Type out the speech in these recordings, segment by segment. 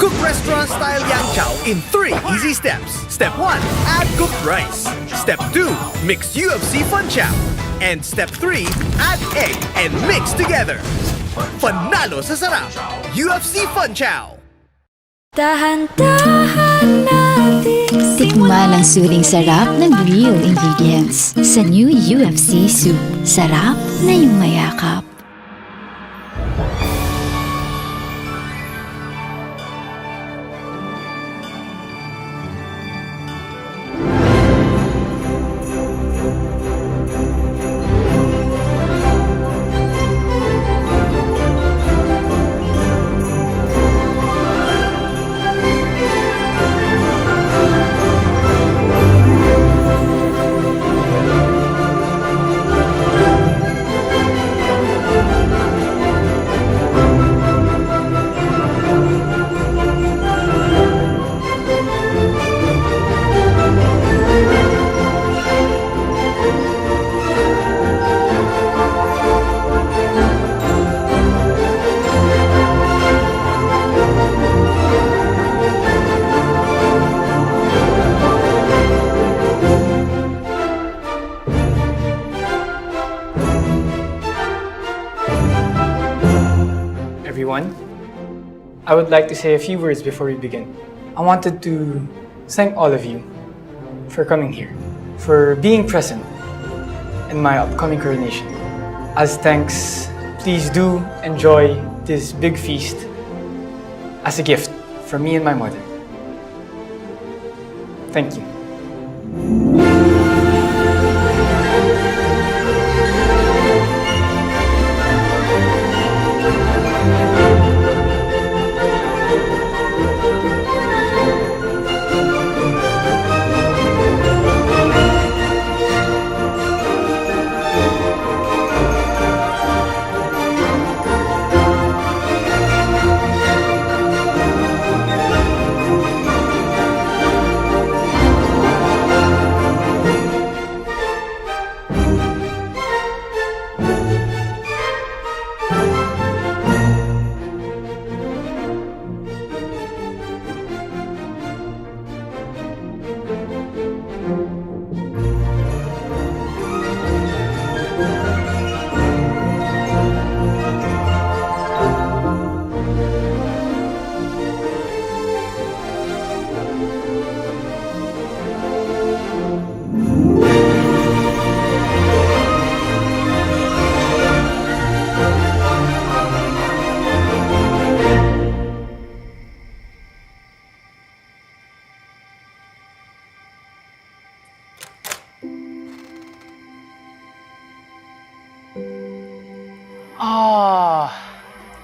Cook restaurant-style yang chow in 3 easy steps. Step 1, add cooked rice. Step 2, mix UFC fun chow. And step 3, add egg and mix together. Panalo sa sarap! UFC fun chow! Dahan-dahan natin tikman ang suling sarap ng real ingredients sa new UFC soup. Sarap na yung mayakap. Everyone, I would like to say a few words before we begin. I wanted to thank all of you for coming here, for being present in my upcoming coronation. As thanks, please do enjoy this big feast as a gift from me and my mother. Thank you.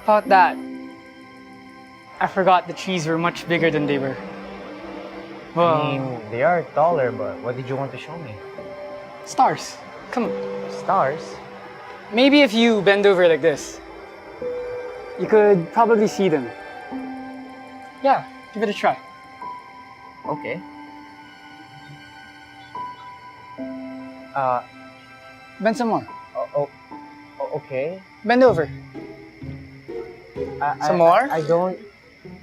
About that. I forgot the trees were much bigger than they were. Well, I mean, they are taller, but what did you want to show me? stars. Come on. Stars? Maybe if you bend over like this, you could probably see them. Yeah, give it a try. Okay. Bend some more. Okay. Bend over. Some more? I don't...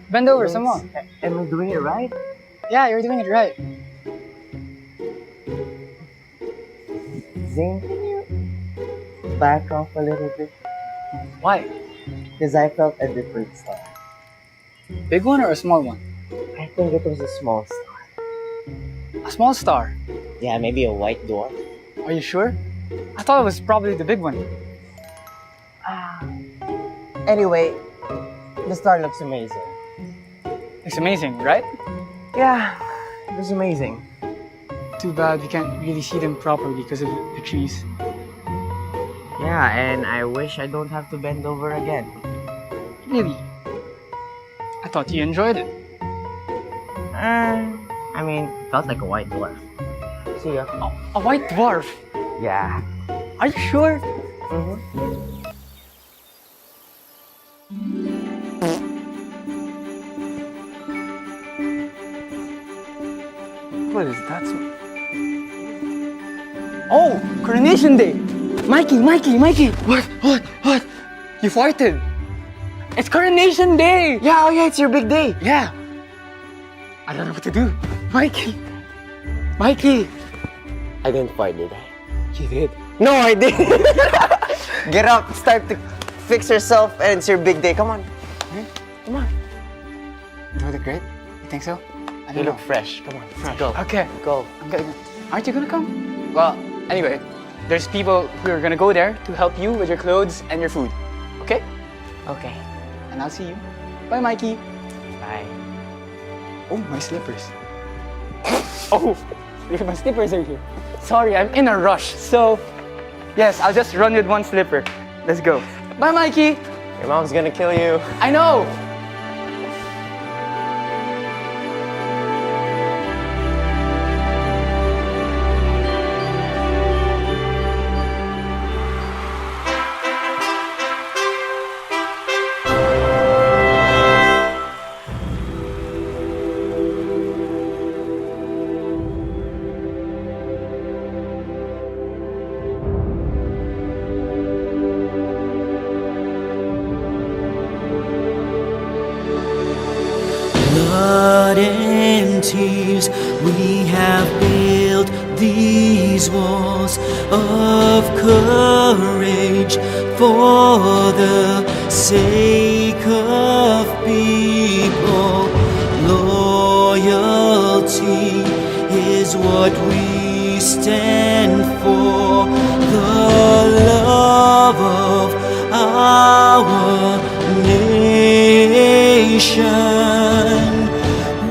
Bend over some more. Am I doing it right? Yeah, you're doing it right. Zane, can you back off a little bit? Why? Because I felt a different star. Big one or a small one? I think it was a small star. A small star. Yeah, maybe a white dwarf. Are you sure? I thought it was probably the big one. Anyway, the star looks amazing. It's amazing, right? Yeah, it was amazing. Too bad we can't really see them properly because of the trees. Yeah, and I wish I don't have to bend over again. Really? I thought you enjoyed it. I mean, felt like a white dwarf. See ya. A white dwarf? Yeah. Are you sure? Mm-hmm. What is that? Oh, coronation day! Mikey! What? You farted! It's coronation day! Yeah, oh yeah, it's your big day. Yeah. I don't know what to do. Mikey! Mikey! I didn't fart, did I? You did. No, I didn't. Get up, start to fix yourself, and it's your big day. Come on. Come on. Do I look great? You think so? I You don't look know. fresh. Come on, let's go. Okay. Go. I'm gonna. Aren't you gonna come? Well, anyway, there's people who are gonna go there to help you with your clothes and your food. Okay? Okay. And I'll see you. Bye, Mikey. Bye. Oh, my slippers. Oh, look at my slippers are here. Sorry, I'm in a rush. So, yes, I'll just run with one slipper. Let's go. Bye, Mikey. Your mom's gonna kill you. I know. Blood and tears, we have built these walls of courage for the sake of people. Loyalty is what we stand for. The love of our nation.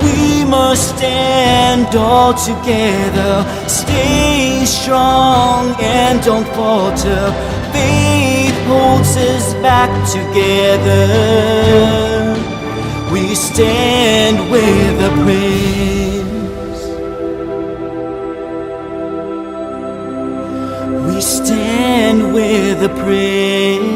We must stand all together, stay strong and don't falter. Faith holds us back together. We stand with the prince. We stand with the prince.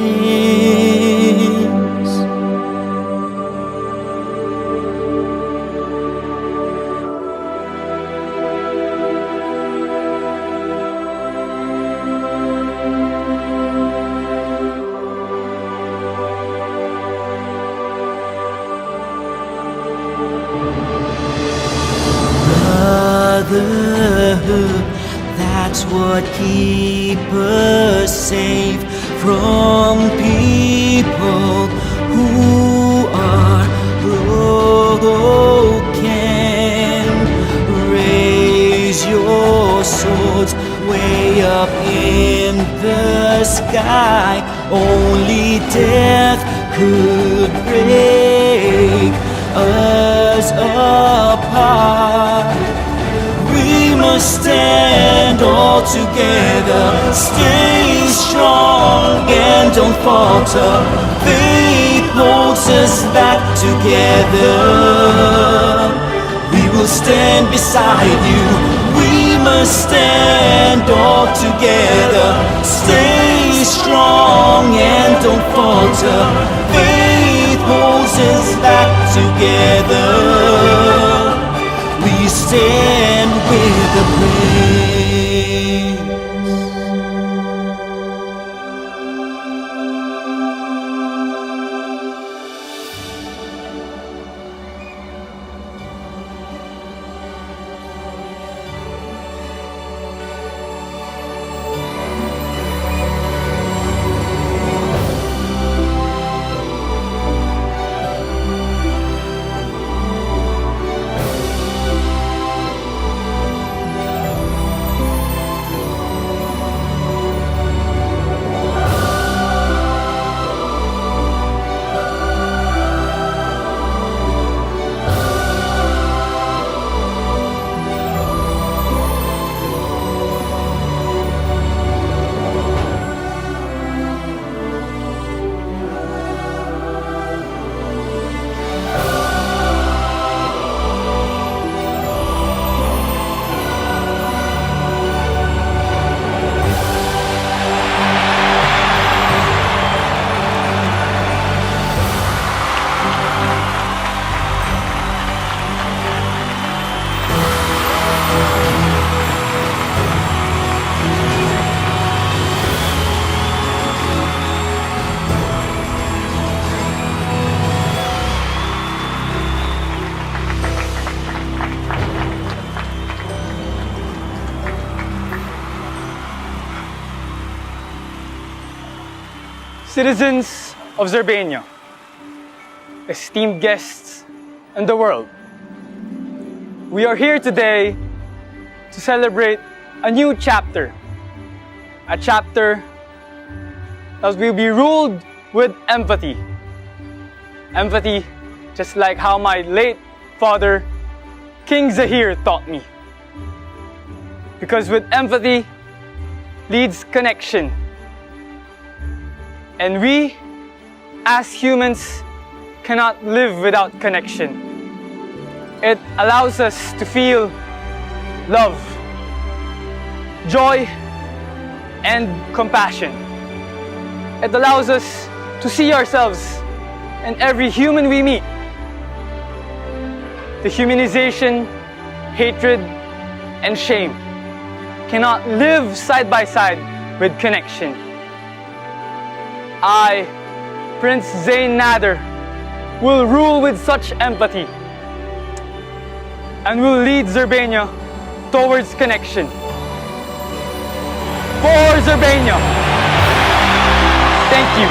Brotherhood, that's what keeps us safe from people who are broken. Raise your swords way up in the sky. Only death could break us apart. We must stand all together, stay strong and don't falter. Faith holds us back together. We will stand beside you. We must stand all together, stay strong and don't falter. Faith holds us back together. We stand with the prince. Citizens of Zerbania, esteemed guests in the world, we are here today to celebrate a new chapter, a chapter that will be ruled with empathy. Empathy, just like how my late father, King Zahir, taught me. Because with empathy leads connection. And we, as humans, cannot live without connection. It allows us to feel love, joy, and compassion. It allows us to see ourselves in every human we meet. The humanization, hatred, and shame cannot live side by side with connection. I, Prince Zain Nader, will rule with such empathy and will lead Zerbania towards connection. For Zerbania! Thank you.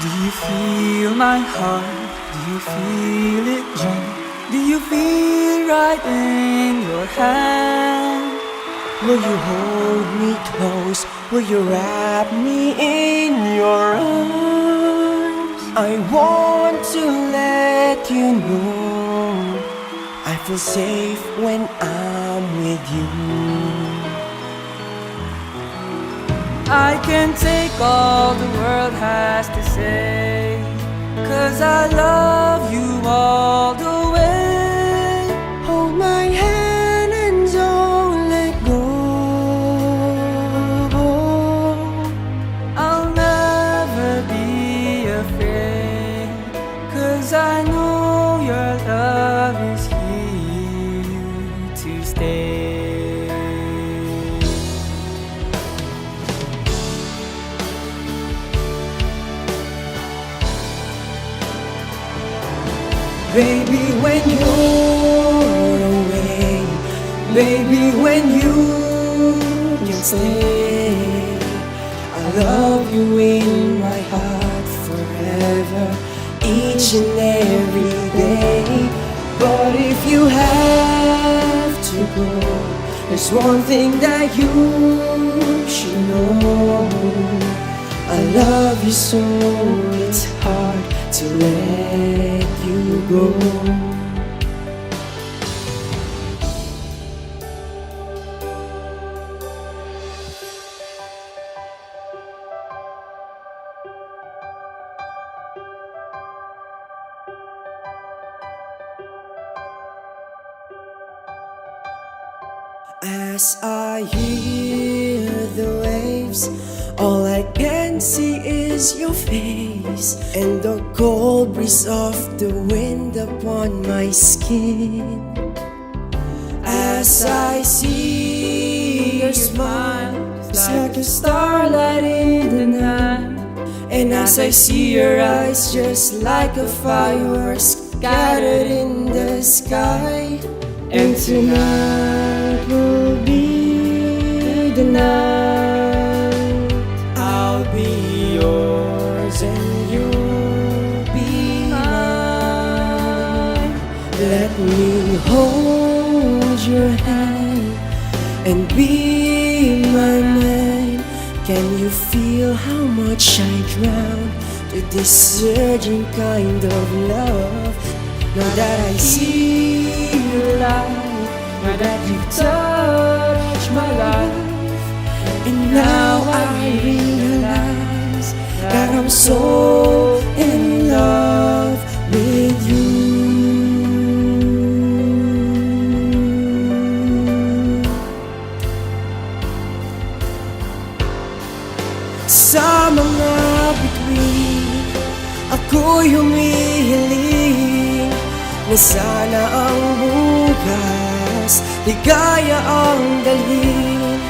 Do you feel my heart? Do you feel it jump? Do you feel right in your hand? Will you hold me close? Will you wrap me in your arms? I want to let you know I feel safe when I'm with you. I can take all the world has to say, 'cause I love you all the way. Hold my hand and don't let go. I'll never be afraid, 'cause I know your love is here to stay. Baby, when you're away, baby, when you can stay, I love you in my heart forever, each and every day. But if you have to go, there's one thing that you should know. I love you so, it's hard to let you go. As I hear the waves, all I can see is your face, and the cold breeze of the wind upon my skin. As I see your smile, it's like a starlight in the night. And as I see your eyes, just like a firework scattered in the sky. And tonight will be the night. I'll be yours and you'll be mine. Let me hold your hand and be my man. Can you feel how much I drown to this surging kind of love. Now that I see your light, now that you've touched my life, and now I realize that I'm so in love with you. Sa mga bituin, ako'y humihiling na sana ang bukas ligaya ang dalhin.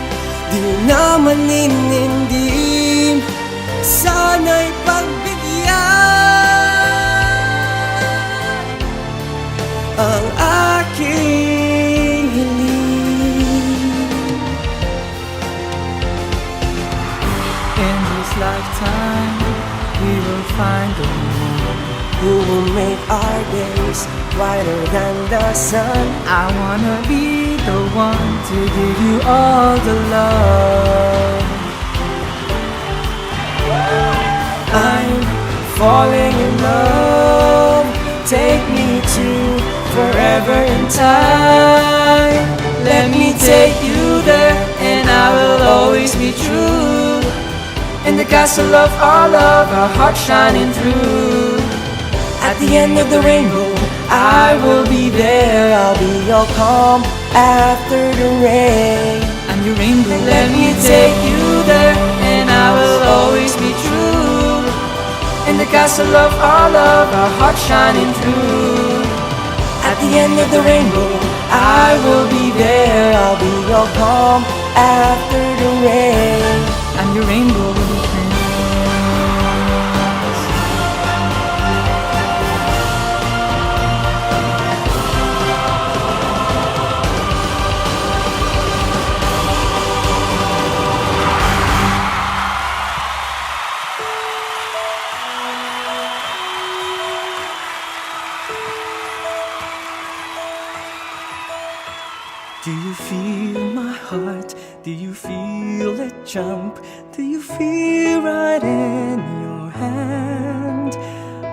Di naman inindim, sana'y pagbigyan ang aking hiling. In this lifetime, we will find the one who will make our days brighter than the sun. I wanna be the one to give you all the love. I'm falling in love. Take me to forever in time. Let me take you there, and I will always be true. In the castle of our love, our hearts shining through. At the end of the rainbow, I will be there. I'll be your calm after the rain. I'm your rainbow. Let me take you there, and I will always be true. In the castle of our love, our hearts shining through. At the end of the rainbow, I will be there. I'll be your calm after the rain. I'm your rainbow, little prince. Do you feel my heart? Do you feel it jump? Do you feel right in your hand?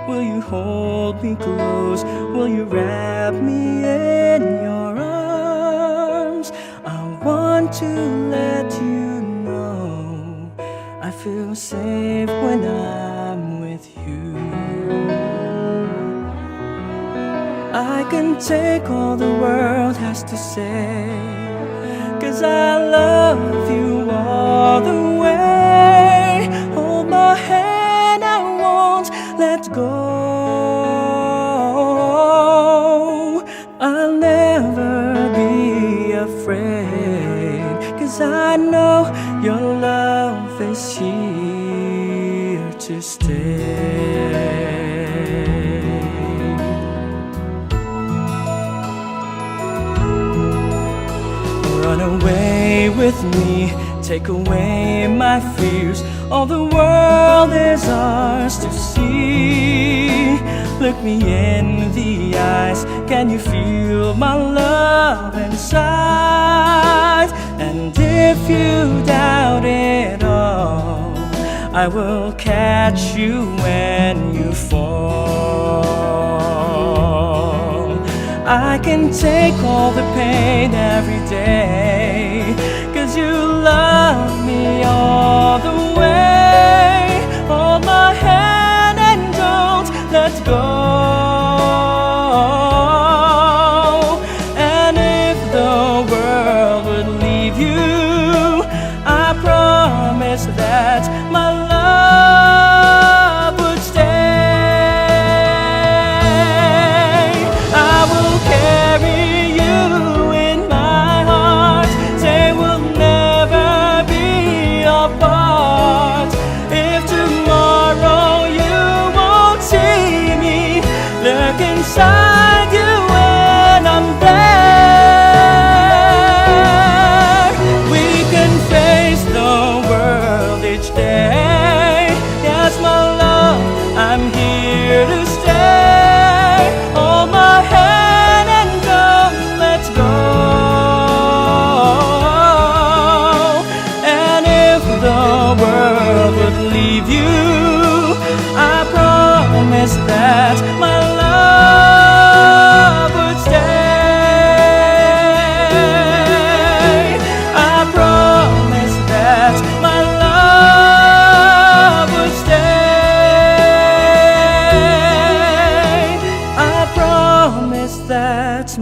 Will you hold me close? Will you wrap me in your arms? I want to let you know I feel safe when I'm with you. I can take all the world has to say, 'cause I love you all the way. Hold my hand, I won't let go. I'll never be afraid, 'cause I know your love is here to stay. Run away with me, take away my fears. All the world is ours to see. Look me in the eyes, can you feel my love inside? And if you doubt it all, I will catch you when you fall. I can take all the pain every day, 'cause you love me all the way. Hold my hand and don't let go. And if the world would leave you, I promise that my love would stay. I will carry you in my heart. Say we'll never be apart. If tomorrow you won't see me,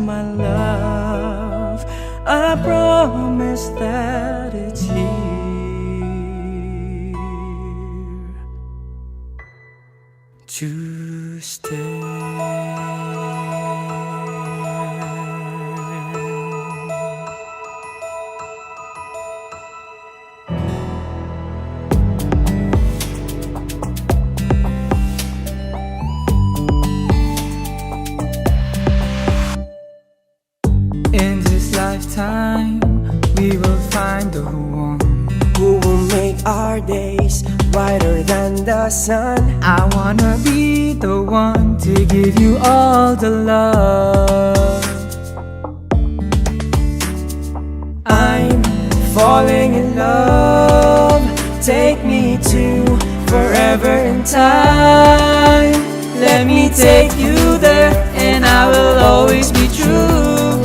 my love. I promise that it's here to stay. In this lifetime, we will find the one Who will make our days brighter than the sun? I wanna be the one to give you all the love. I'm falling in love. Take me to forever in time. Let me take you there, and I will always be true.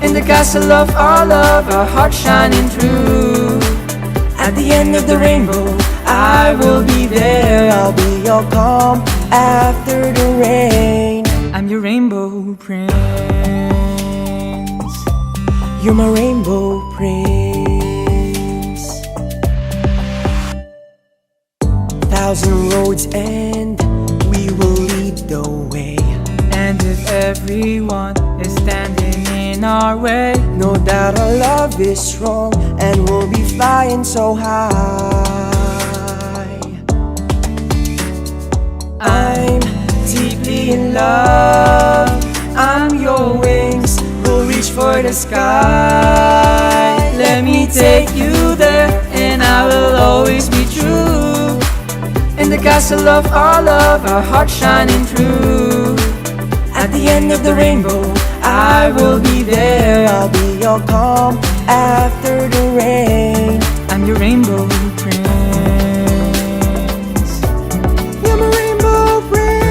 In the castle of our love, our heart shining through. At the end of the rainbow, I will be there. I'll be your calm after the rain. I'm your rainbow prince. You're my rainbow prince. Thousand roads and we will lead the way. And if everyone is standing in our way, know that our love is strong and we'll be flying so high. I'm deeply in love. I'm your wings, we'll reach for the sky. let me take you there, and I will always be true. In the castle of our love, our heart shining through. At the end of the rainbow, I will be there. I'll be your calm after the rain. I'm your rainbow prince. You're my rainbow prince.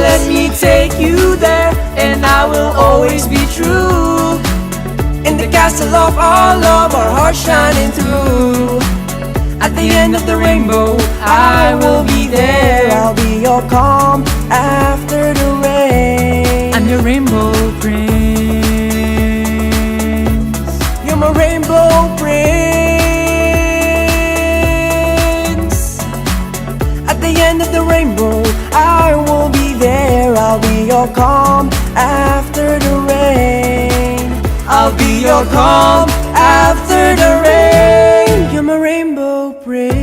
Let me take you there, and I will always be true. In the castle of our love, our heart shining through. At the end of the rainbow, I will be there. I'll be your calm after the rain. I'm your rainbow prince. You're my rainbow prince. At the end of the rainbow, I will be there. I'll be your calm after the rain. I'll be your calm after the rain. You're my rainbow prince.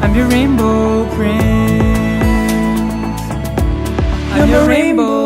I'm your rainbow prince. I'm your rainbow